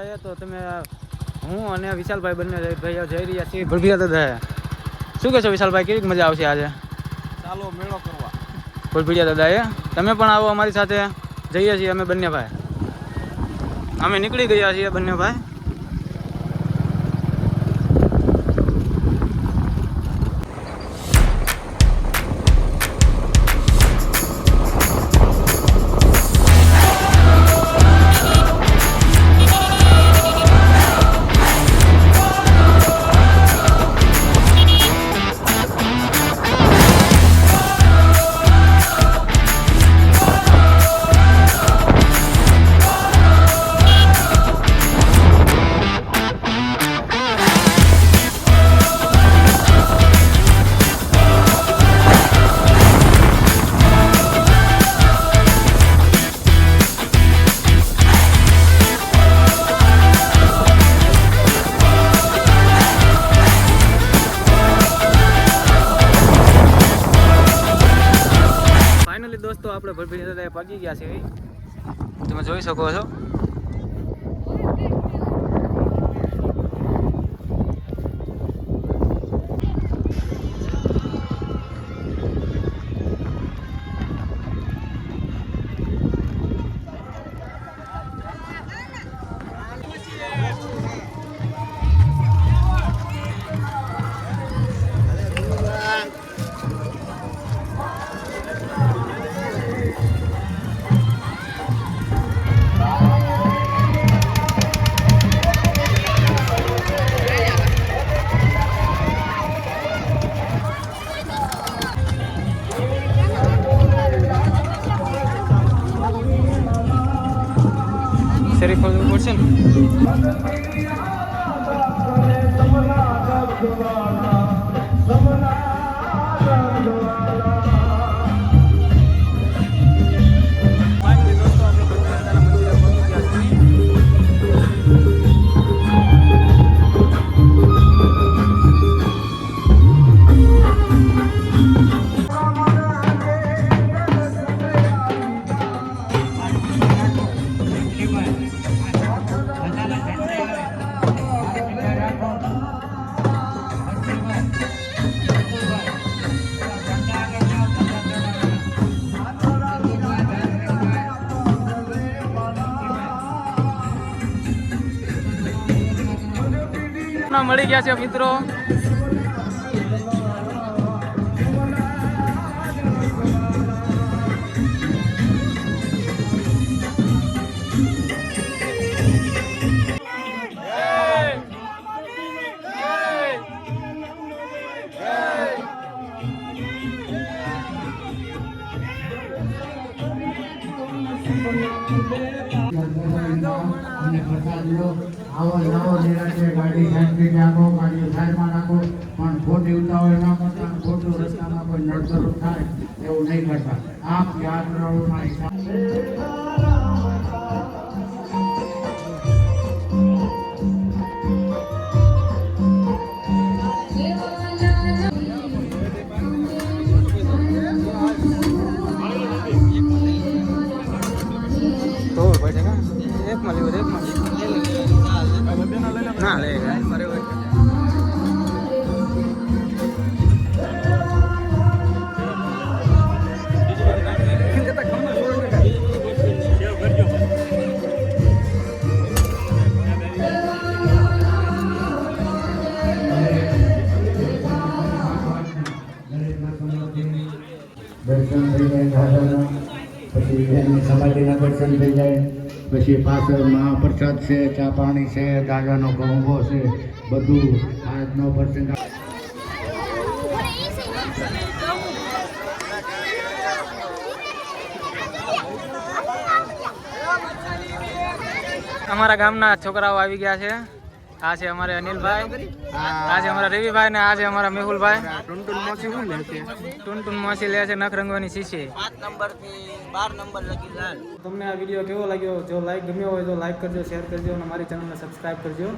તો તમે હું અને વિશાલભાઈ બંને ભાઈઓ જઈ રહ્યા છીએ ભરભીયા દાદા. શું કહેશો વિશાલભાઈ, કેવી મજા આવશે આજે? ચાલો મેળો કરવા ભરભીયા દાદા. તમે પણ આવો અમારી સાથે. જઈએ છીએ અમે બંને ભાઈ. અમે નીકળી ગયા છીએ બંને ભાઈ. દોસ્તો આપણે ભરભીયા દાદા પહોંચી ગયા છે. તમે જોઈ શકો છો. શરીફ પડશે ને. મળી ગયા છે મિત્રો. આવો નવો નિરાશે ગાડી સાઈડ નાખો, ગાડી સાઈડમાં નાખો, પણ ખોટી ઉતાવળ ના કરતા, ખોટું રસ્તામાં કોઈ નડતર થાય એવું નહીં કરતા. આપ યાત્રાઓના ના લે મારે દર્શન થઈ જાય, પછી એની સમાધિના દર્શન થઈ જાય, પછી પાછળ મહાપ્રસાદ છે, ચા પાણી છે, દાદાનો ગોંગો છે, બધું આજનો પ્રસંગ. અમારા ગામના છોકરાઓ આવી ગયા છે. આ છે અમારે અનિલભાઈ, આ છે અમારા રવિભાઈ ને આ છે અમારા મેહુલભાઈ. ટુનટુન મોસી લે છે નખ રંગવાની શીશી. 5 નંબર થી 12 નંબર લગી જાય. તમને આ વિડીયો કેવો લાગ્યો? જો લાઈક ગમ્યો હોય તો લાઈક કરજો, શેર કરજો અને મારી ચેનલને સબસ્ક્રાઈબ કરજો.